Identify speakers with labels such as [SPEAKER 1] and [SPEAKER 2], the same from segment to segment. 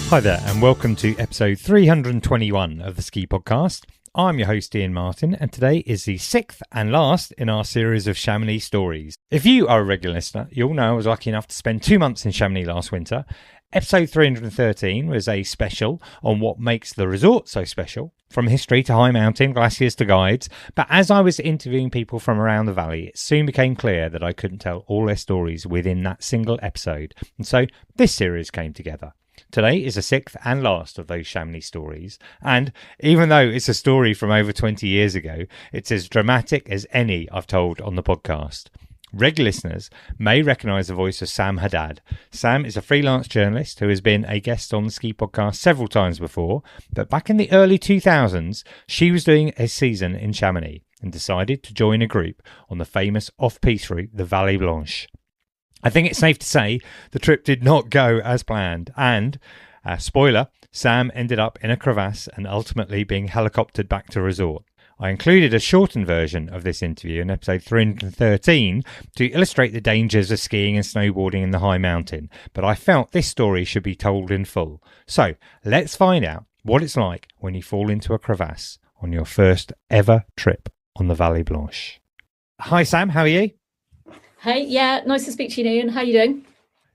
[SPEAKER 1] Hi there, and welcome to episode 321 of the Ski Podcast. I'm your host, Ian Martin, and today is the sixth and last in our series of Chamonix Stories. If you are a regular listener, you'll know I was lucky enough to spend 2 months in Chamonix last winter. Episode 313 was a special on what makes the resort so special, from history to high mountain, glaciers to guides. But as I was interviewing people from around the valley, it soon became clear that I couldn't tell all their stories within that single episode. And so this series came together. Today is the sixth and last of those Chamonix stories, and even though it's a story from over 20 years ago, it's as dramatic as any I've told on the podcast. Regular listeners may recognise the voice of Sam Haddad. Sam is a freelance journalist who has been a guest on the Ski Podcast several times before, but back in the early 2000s, she was doing a season in Chamonix and decided to join a group on the famous off-piste route, the Vallée Blanche. I think it's safe to say the trip did not go as planned and, spoiler, Sam ended up in a crevasse and ultimately being helicoptered back to resort. I included a shortened version of this interview in episode 313 to illustrate the dangers of skiing and snowboarding in the high mountain, but I felt this story should be told in full. So let's find out what it's like when you fall into a crevasse on your first ever trip on the Vallée Blanche. Hi Sam, how are you?
[SPEAKER 2] Hey, yeah, nice to speak to you, Ian. How are you doing?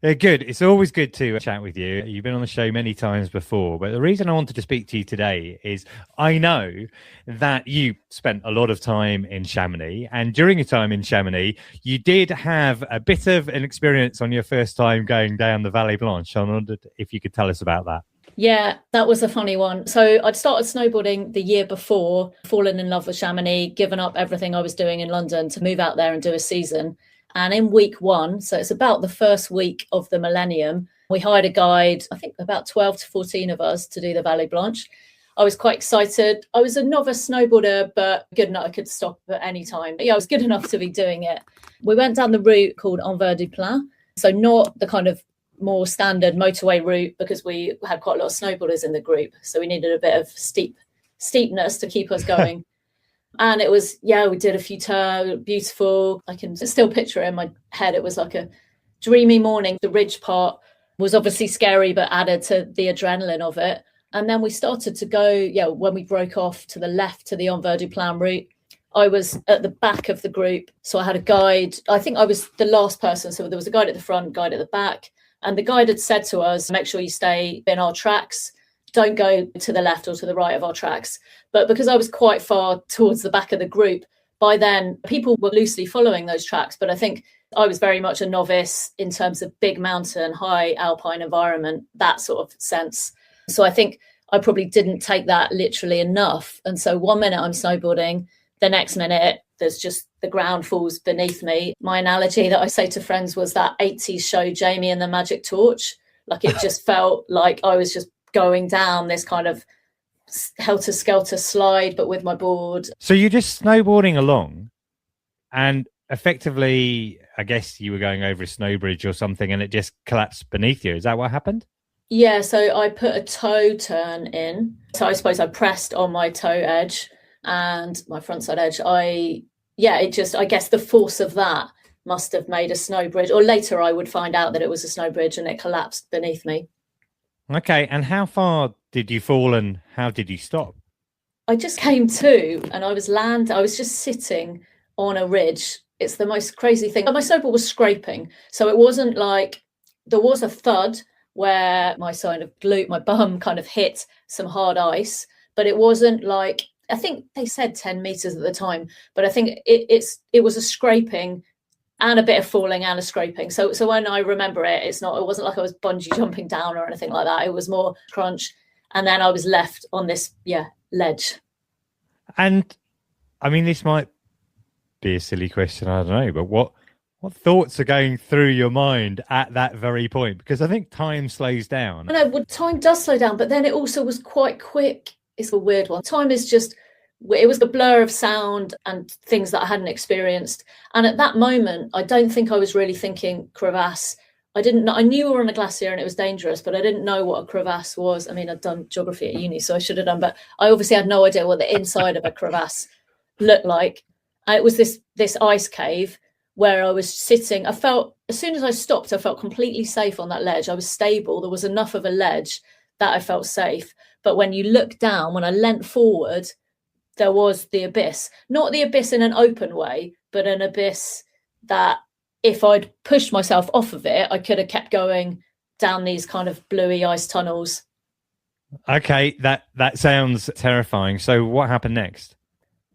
[SPEAKER 1] Good. It's always good to chat with you. You've been on the show many times before, but the reason I wanted to speak to you today is I know that you spent a lot of time in Chamonix, and during your time in Chamonix, you did have a bit of an experience on your first time going down the Vallée Blanche. I wondered if you could tell us about that.
[SPEAKER 2] Yeah, that was a funny one. So I'd started snowboarding the year before, fallen in love with Chamonix, given up everything I was doing in London to move out there and do a season. And in week one, so it's about the first week of the millennium, we hired a guide, I think about 12 to 14 of us to do the Vallée Blanche. I was quite excited. I was a novice snowboarder, but good enough I could stop at any time. Yeah, I was good enough to be doing it. We went down the route called Envers du Plain. So not the kind of more standard motorway route because we had quite a lot of snowboarders in the group. So we needed a bit of steepness to keep us going. And it was, we did a few turns, beautiful. I can still picture it in my head. It was like a dreamy morning. The ridge part was obviously scary, but added to the adrenaline of it. And then we started to go, when we broke off to the left to the Envers du Plain route, I was at the back of the group. So I had a guide. I think I was the last person. So there was a guide at the front, guide at the back. And the guide had said to us, make sure you stay in our tracks. Don't go to the left or to the right of our tracks. But because I was quite far towards the back of the group, by then people were loosely following those tracks. But I think I was very much a novice in terms of big mountain, high alpine environment, that sort of sense. So I think I probably didn't take that literally enough. And so 1 minute I'm snowboarding, the next minute there's just the ground falls beneath me. My analogy that I say to friends was that 80s show Jamie and the Magic Torch. Like it just felt like I was just going down this kind of helter-skelter slide, but with my board.
[SPEAKER 1] So you're just snowboarding along and effectively, I guess you were going over a snow bridge or something and it just collapsed beneath you. Is that what happened?
[SPEAKER 2] Yeah, so I put a toe turn in. So I suppose I pressed on my toe edge and my frontside edge. I guess the force of that must have made a snow bridge, or later I would find out that it was a snow bridge and it collapsed beneath me. Okay,
[SPEAKER 1] and how far did you fall and how did you stop?
[SPEAKER 2] I just came to and I was just sitting on a ridge. It's the most crazy thing. My snowboard was scraping. So it wasn't like there was a thud where my side of glute, my bum kind of hit some hard ice, but it wasn't like, I think they said 10 meters at the time, but I think it was a scraping and a bit of falling and a scraping. So when I remember it, it wasn't like I was bungee jumping down or anything like that. It was more crunch. And then I was left on this, ledge.
[SPEAKER 1] And I mean, this might be a silly question, I don't know, but what thoughts are going through your mind at that very point? Because I think time slows down.
[SPEAKER 2] I know, time does slow down, but then it also was quite quick. It's a weird one. Time is just, it was the blur of sound and things that I hadn't experienced. And at that moment, I don't think I was really thinking crevasse. I knew we were on a glacier and it was dangerous, but I didn't know what a crevasse was. I mean, I'd done geography at uni, so I should have done, but I obviously had no idea what the inside of a crevasse looked like. And it was this ice cave where I was sitting. I felt, as soon as I stopped, I felt completely safe on that ledge. I was stable. There was enough of a ledge that I felt safe. But when you look down, when I leant forward, there was the abyss. Not the abyss in an open way, but an abyss that if I'd pushed myself off of it, I could have kept going down these kind of bluey ice tunnels.
[SPEAKER 1] Okay, that sounds terrifying. So what happened next?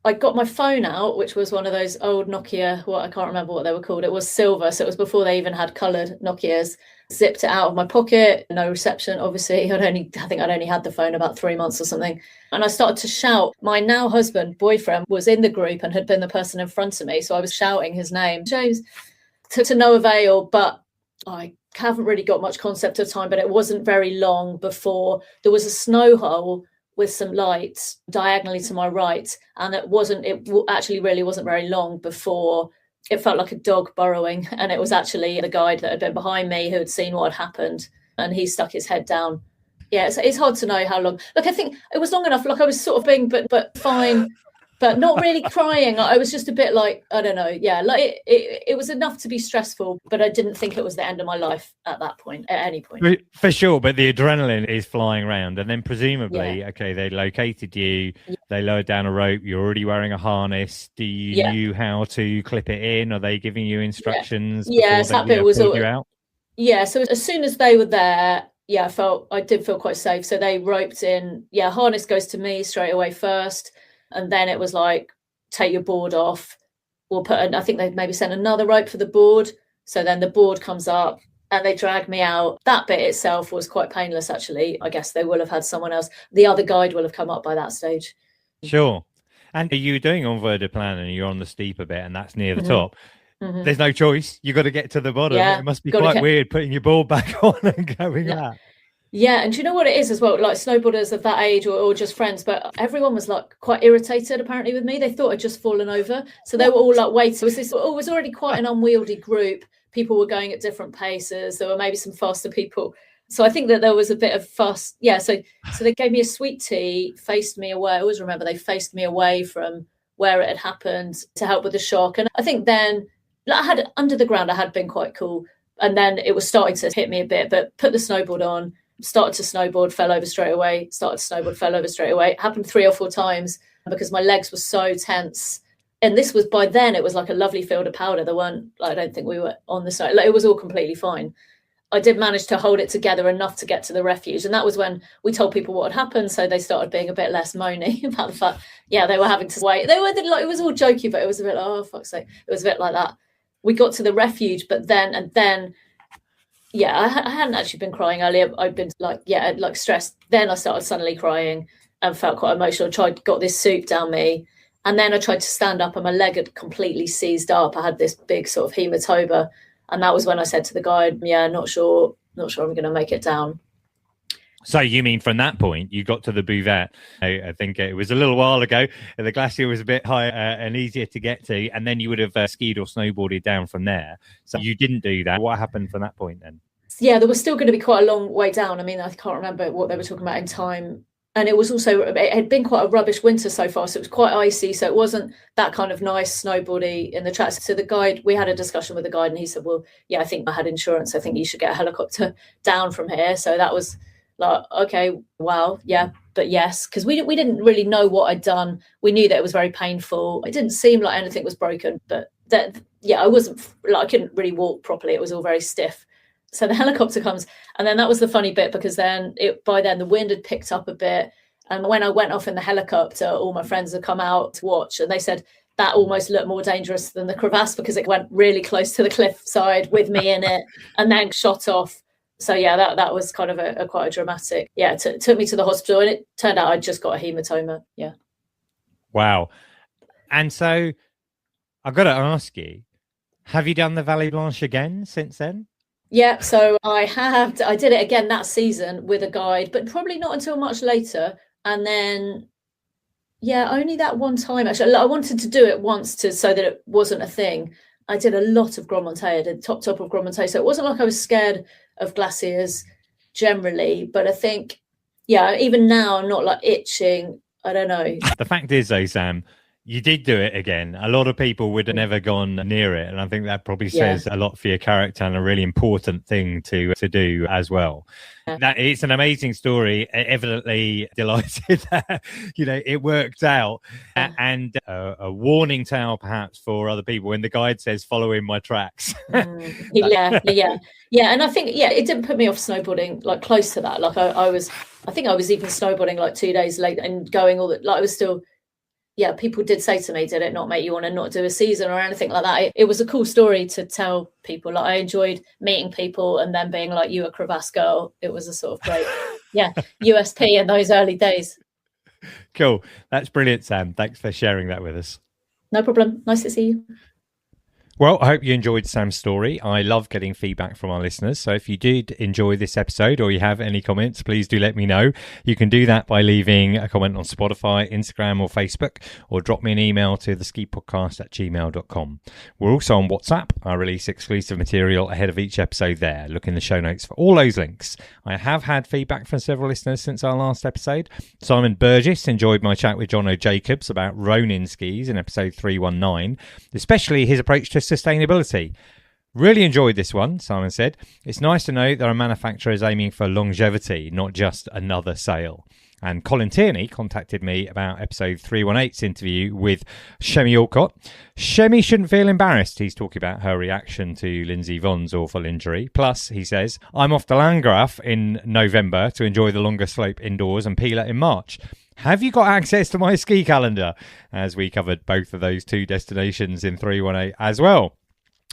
[SPEAKER 2] I got my phone out, which was one of those old Nokia, I can't remember what they were called. It was silver, so it was before they even had coloured Nokias. Zipped it out of my pocket, no reception, obviously. I think I'd only had the phone about 3 months or something. And I started to shout. My now husband, boyfriend, was in the group and had been the person in front of me. So I was shouting his name, James, to no avail. But I haven't really got much concept of time, but it wasn't very long before there was a snow hole with some lights diagonally to my right. And it actually really wasn't very long before it felt like a dog burrowing. And it was actually the guide that had been behind me who had seen what had happened. And he stuck his head down. Yeah, it's hard to know how long. Look, I think it was long enough. Like I was sort of being, but fine, but not really crying. I was just a bit like, I don't know. Yeah, like it was enough to be stressful, but I didn't think it was the end of my life at that point, at any point.
[SPEAKER 1] For sure, but the adrenaline is flying around. And then presumably, okay, they located you, they lowered down a rope, you're already wearing a harness. Do you knew how to clip it in? Are they giving you instructions?
[SPEAKER 2] Yes, that bit was all.
[SPEAKER 1] You out?
[SPEAKER 2] Yeah, so as soon as they were there, I did feel quite safe. So they roped in, harness goes to me straight away first. And then it was like, take your board off. I think they maybe sent another rope for the board. So then the board comes up and they drag me out. That bit itself was quite painless, actually. I guess they will have had someone else. The other guide will have come up by that stage.
[SPEAKER 1] Sure. And are you doing en vue de plan and you're on the steeper bit and that's near the top? Mm-hmm. There's no choice. You've got to get to the bottom. It must be quite weird putting your board back on and going that.
[SPEAKER 2] Yeah, and do you know what it is as well? Like snowboarders of that age or just friends, but everyone was like quite irritated apparently with me. They thought I'd just fallen over. So they were all like waiting. It was already quite an unwieldy group. People were going at different paces. There were maybe some faster people. So I think that there was a bit of fuss. Yeah, so they gave me a sweet tea, faced me away. I always remember they faced me away from where it had happened to help with the shock. And I think then I had under the ground, I had been quite cool. And then it was starting to hit me a bit, but put the snowboard on. Started to snowboard, fell over straight away. Started to snowboard, fell over straight away. It happened 3 or 4 times because my legs were so tense. And this was, by then, it was like a lovely field of powder. There weren't, I don't think we were on the snow. Like, it was all completely fine. I did manage to hold it together enough to get to the refuge. And that was when we told people what had happened. So they started being a bit less moany about the fact, they were having to wait. They were like, it was all jokey, but it was a bit like, oh, fuck's sake. It was a bit like that. We got to the refuge, but then I hadn't actually been crying earlier. I'd been like stressed. Then I started suddenly crying and felt quite emotional. Got this soup down me. And then I tried to stand up and my leg had completely seized up. I had this big sort of hematoma. And that was when I said to the guide, not sure I'm going to make it down.
[SPEAKER 1] So you mean from that point, you got to the buvette. I think it was a little while ago. The glacier was a bit higher and easier to get to. And then you would have skied or snowboarded down from there. So you didn't do that. What happened from that point then?
[SPEAKER 2] Yeah, there was still going to be quite a long way down. I mean, I can't remember what they were talking about in time. And it was also, it had been quite a rubbish winter so far. So it was quite icy. So it wasn't that kind of nice snowboardy in the tracks. So the guide, we had a discussion with the guide and he said, well, I think I had insurance. I think you should get a helicopter down from here. So that was like, okay, wow. Yeah, but yes, because we didn't really know what I'd done. We knew that it was very painful. It didn't seem like anything was broken, but I wasn't, I couldn't really walk properly. It was all very stiff. So the helicopter comes, and then that was the funny bit because by then the wind had picked up a bit. And when I went off in the helicopter, all my friends had come out to watch, and they said that almost looked more dangerous than the crevasse because it went really close to the cliffside with me in it, and then shot off. So that was kind of a quite a dramatic. It took me to the hospital, and it turned out I'd just got a hematoma. Yeah.
[SPEAKER 1] Wow. And so I've got to ask you, have you done the Vallée Blanche again since then?
[SPEAKER 2] Yeah, so I did it again that season with a guide, but probably not until much later. And then, only that one time. Actually, I wanted to do it once so that it wasn't a thing. I did a lot of Grand Montée. I did top of Grand Montée. So it wasn't like I was scared of glaciers generally. But I think, even now I'm not like itching. I don't know.
[SPEAKER 1] The fact is though, Sam, You did do it again. A lot of people would have never gone near it. And I think that probably says a lot for your character and a really important thing to do as well. That it's an amazing story. Evidently delighted that, it worked out. And a warning tale perhaps for other people when the guide says, follow in my tracks.
[SPEAKER 2] Yeah. And I think, it didn't put me off snowboarding like close to that. Like I think I was even snowboarding like 2 days later and going I was still, people did say to me, did it not make you want to not do a season or anything like that? It was a cool story to tell people. Like I enjoyed meeting people and then being like, you a crevasse girl. It was a sort of great, USP in those early days.
[SPEAKER 1] Cool. That's brilliant, Sam. Thanks for sharing that with us.
[SPEAKER 2] No problem. Nice to see you.
[SPEAKER 1] Well, I hope you enjoyed Sam's story. I love getting feedback from our listeners. So if you did enjoy this episode or you have any comments, please do let me know. You can do that by leaving a comment on Spotify, Instagram or Facebook, or drop me an email to theskipodcast@gmail.com. We're also on WhatsApp. I release exclusive material ahead of each episode there. Look in the show notes for all those links. I have had feedback from several listeners since our last episode. Simon Burgess enjoyed my chat with John O'Jacobs about Ronin skis in episode 319, especially his approach to sustainability. Really enjoyed this one, Simon said. It's nice to know there are manufacturers aiming for longevity, not just another sale. And Colin Tierney contacted me about episode 318's interview with Shemi Alcott. Shemi shouldn't feel embarrassed. He's talking about her reaction to Lindsay Vonn's awful injury. Plus, he says, I'm off to Landgraf in November to enjoy the longer slope indoors and Pila in March. Have you got access to my ski calendar? As we covered both of those two destinations in 318 as well.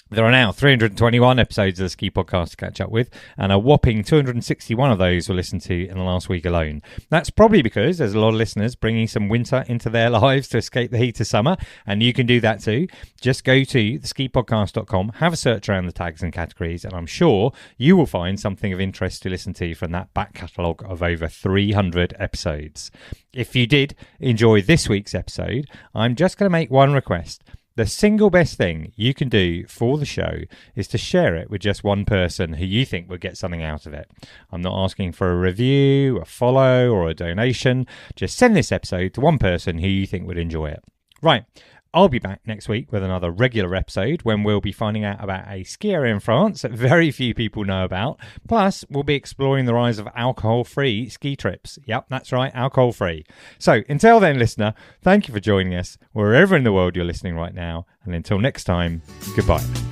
[SPEAKER 1] There are now 321 episodes of the Ski Podcast to catch up with, and a whopping 261 of those were listened to in the last week alone. That's probably because there's a lot of listeners bringing some winter into their lives to escape the heat of summer, and you can do that too. Just go to theskipodcast.com, have a search around the tags and categories, and I'm sure you will find something of interest to listen to from that back catalogue of over 300 episodes. If you did enjoy this week's episode, I'm just going to make one request. The single best thing you can do for the show is to share it with just one person who you think would get something out of it. I'm not asking for a review, a follow, or a donation. Just send this episode to one person who you think would enjoy it. Right. I'll be back next week with another regular episode when we'll be finding out about a ski area in France that very few people know about. Plus, we'll be exploring the rise of alcohol-free ski trips. Yep, that's right, alcohol-free. So, until then, listener, thank you for joining us wherever in the world you're listening right now. And until next time, goodbye.